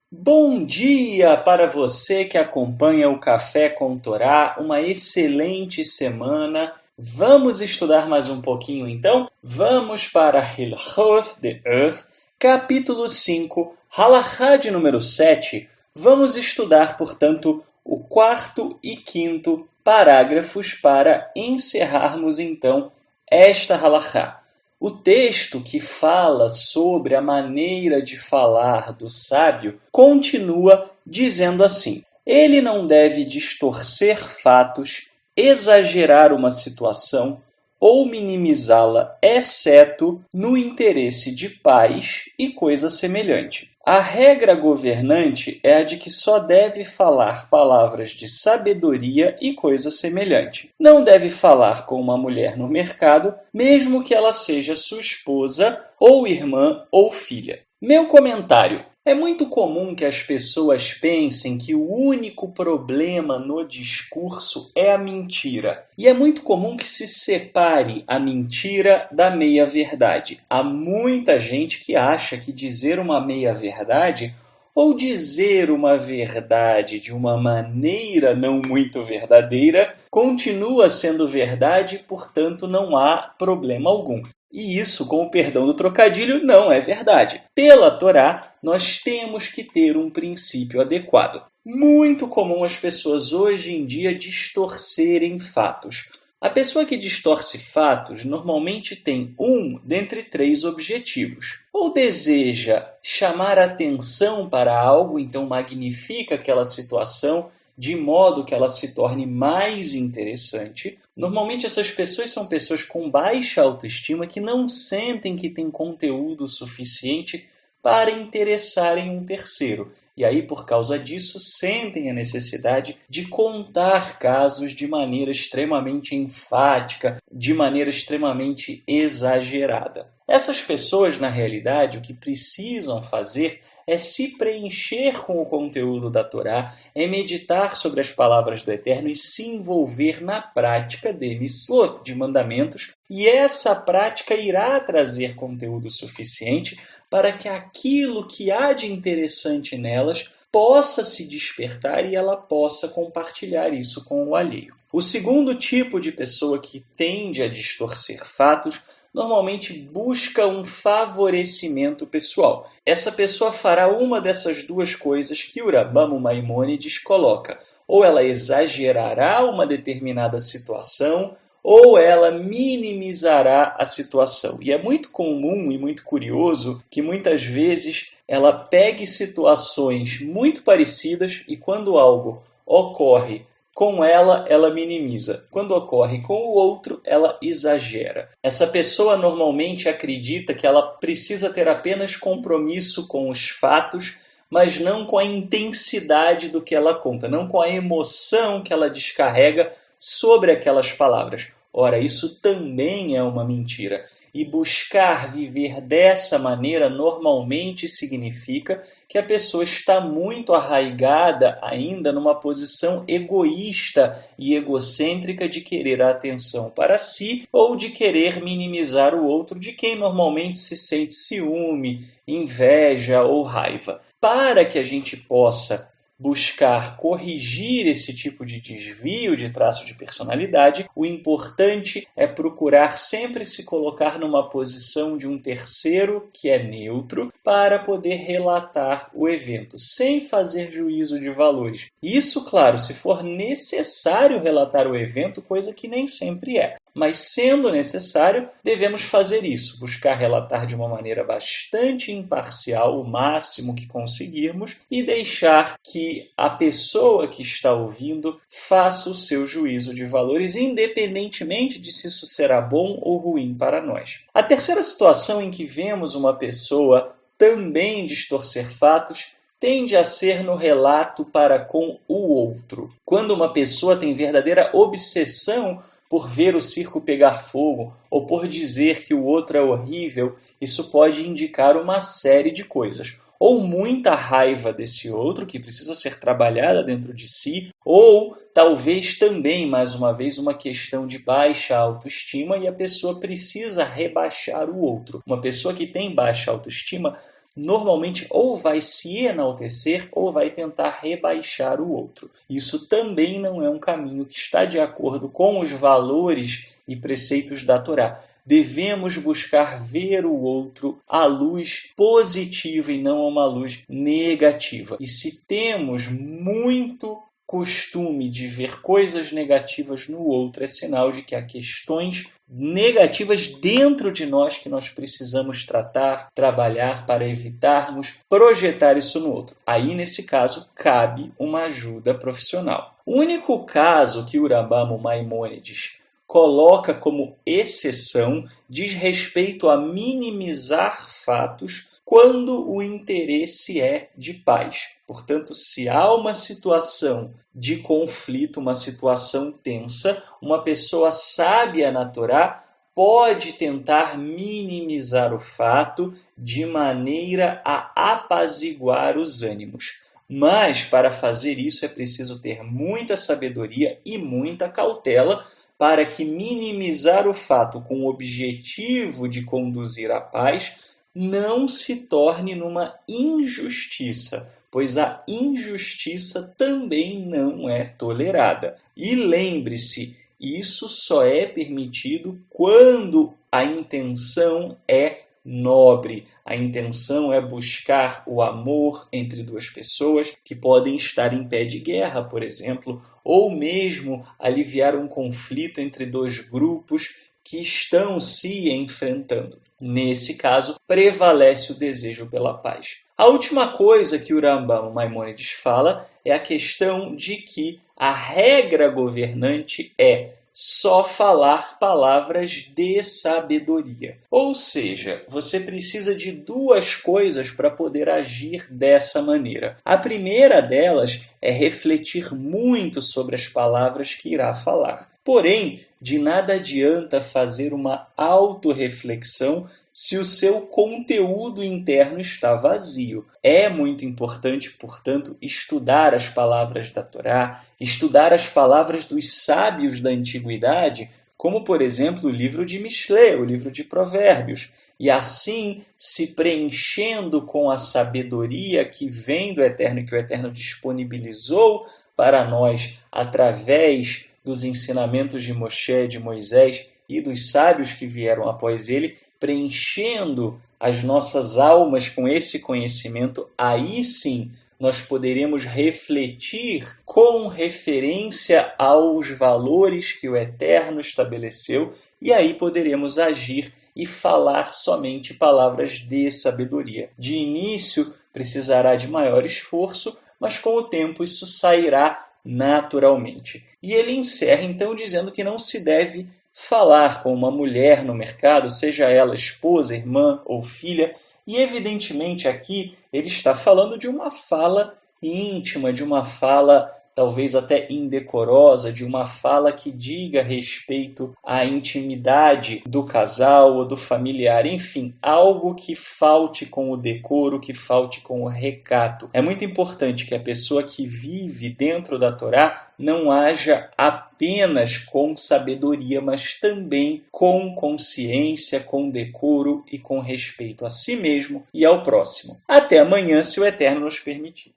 Bom dia para você que acompanha o Café com Torá, uma excelente semana. Vamos estudar mais um pouquinho então? Vamos para Hilchot de Earth, capítulo 5, Halachá de número 7. Vamos estudar, portanto, o quarto e quinto parágrafos para encerrarmos então esta Halachá. O texto que fala sobre a maneira de falar do sábio continua dizendo assim: ele não deve distorcer fatos, exagerar uma situação ou minimizá-la, exceto no interesse de paz e coisa semelhante. A regra governante é a de que só deve falar palavras de sabedoria e coisa semelhante. Não deve falar com uma mulher no mercado, mesmo que ela seja sua esposa, ou irmã, ou filha. Meu comentário. É muito comum que as pessoas pensem que o único problema no discurso é a mentira. E é muito comum que se separe a mentira da meia-verdade. Há muita gente que acha que dizer uma meia-verdade ou dizer uma verdade de uma maneira não muito verdadeira continua sendo verdade, portanto não há problema algum. E isso, com o perdão do trocadilho, não é verdade. Pela Torá, nós temos que ter um princípio adequado. Muito comum as pessoas hoje em dia distorcerem fatos. A pessoa que distorce fatos normalmente tem um dentre três objetivos. Ou deseja chamar atenção para algo, então magnifica aquela situação de modo que ela se torne mais interessante. Normalmente essas pessoas são pessoas com baixa autoestima que não sentem que têm conteúdo suficiente para interessarem um terceiro. E aí, por causa disso, sentem a necessidade de contar casos de maneira extremamente enfática, de maneira extremamente exagerada. Essas pessoas, na realidade, o que precisam fazer é se preencher com o conteúdo da Torá, é meditar sobre as palavras do Eterno e se envolver na prática de mitzvot, de mandamentos, e essa prática irá trazer conteúdo suficiente para que aquilo que há de interessante nelas possa se despertar e ela possa compartilhar isso com o alheio. O segundo tipo de pessoa que tende a distorcer fatos normalmente busca um favorecimento pessoal. Essa pessoa fará uma dessas duas coisas que o Rambam Maimônides coloca. Ou ela exagerará uma determinada situação, ou ela minimizará a situação. E é muito comum e muito curioso que muitas vezes ela pegue situações muito parecidas e quando algo ocorre com ela, ela minimiza. Quando ocorre com o outro, ela exagera. Essa pessoa normalmente acredita que ela precisa ter apenas compromisso com os fatos, mas não com a intensidade do que ela conta, não com a emoção que ela descarrega sobre aquelas palavras. Ora, isso também é uma mentira. E buscar viver dessa maneira normalmente significa que a pessoa está muito arraigada ainda numa posição egoísta e egocêntrica de querer a atenção para si ou de querer minimizar o outro, de quem normalmente se sente ciúme, inveja ou raiva. Para que a gente possa buscar corrigir esse tipo de desvio de traço de personalidade, o importante é procurar sempre se colocar numa posição de um terceiro que é neutro para poder relatar o evento, sem fazer juízo de valores. Isso, claro, se for necessário relatar o evento, coisa que nem sempre é. Mas, sendo necessário, devemos fazer isso, buscar relatar de uma maneira bastante imparcial, o máximo que conseguirmos, e deixar que a pessoa que está ouvindo faça o seu juízo de valores, independentemente de se isso será bom ou ruim para nós. A terceira situação em que vemos uma pessoa também distorcer fatos tende a ser no relato para com o outro. Quando uma pessoa tem verdadeira obsessão por ver o circo pegar fogo ou por dizer que o outro é horrível, isso pode indicar uma série de coisas. Ou muita raiva desse outro, que precisa ser trabalhada dentro de si, ou talvez também, mais uma vez, uma questão de baixa autoestima e a pessoa precisa rebaixar o outro. Uma pessoa que tem baixa autoestima normalmente ou vai se enaltecer ou vai tentar rebaixar o outro. Isso também não é um caminho que está de acordo com os valores e preceitos da Torá. Devemos buscar ver o outro à luz positiva e não a uma luz negativa. E se temos muito costume de ver coisas negativas no outro, é sinal de que há questões negativas dentro de nós que nós precisamos tratar, trabalhar para evitarmos projetar isso no outro. Aí, nesse caso, cabe uma ajuda profissional. O único caso que o Rambam Maimônides coloca como exceção diz respeito a minimizar fatos quando o interesse é de paz. Portanto, se há uma situação de conflito, uma situação tensa, uma pessoa sábia na Torá pode tentar minimizar o fato de maneira a apaziguar os ânimos. Mas, para fazer isso, é preciso ter muita sabedoria e muita cautela para que minimizar o fato com o objetivo de conduzir à paz não se torne numa injustiça, pois a injustiça também não é tolerada. E lembre-se, isso só é permitido quando a intenção é nobre. A intenção é buscar o amor entre duas pessoas que podem estar em pé de guerra, por exemplo, ou mesmo aliviar um conflito entre dois grupos que estão se enfrentando. Nesse caso, prevalece o desejo pela paz. A última coisa que o Rambam Maimônides fala é a questão de que a regra governante é só falar palavras de sabedoria. Ou seja, você precisa de duas coisas para poder agir dessa maneira. A primeira delas é refletir muito sobre as palavras que irá falar. Porém, de nada adianta fazer uma autorreflexão se o seu conteúdo interno está vazio. É muito importante, portanto, estudar as palavras da Torá, estudar as palavras dos sábios da antiguidade, como, por exemplo, o livro de Mishlei, o livro de Provérbios, e assim, se preenchendo com a sabedoria que vem do Eterno, que o Eterno disponibilizou para nós através dos ensinamentos de Moshe, de Moisés e dos sábios que vieram após ele, preenchendo as nossas almas com esse conhecimento, aí sim nós poderemos refletir com referência aos valores que o Eterno estabeleceu e aí poderemos agir e falar somente palavras de sabedoria. De início, precisará de maior esforço, mas com o tempo isso sairá naturalmente. E ele encerra então dizendo que não se deve falar com uma mulher no mercado, seja ela esposa, irmã ou filha, e evidentemente aqui ele está falando de uma fala íntima, de uma fala talvez até indecorosa, de uma fala que diga respeito à intimidade do casal ou do familiar, enfim, algo que falte com o decoro, que falte com o recato. É muito importante que a pessoa que vive dentro da Torá não haja apenas com sabedoria, mas também com consciência, com decoro e com respeito a si mesmo e ao próximo. Até amanhã, se o Eterno nos permitir.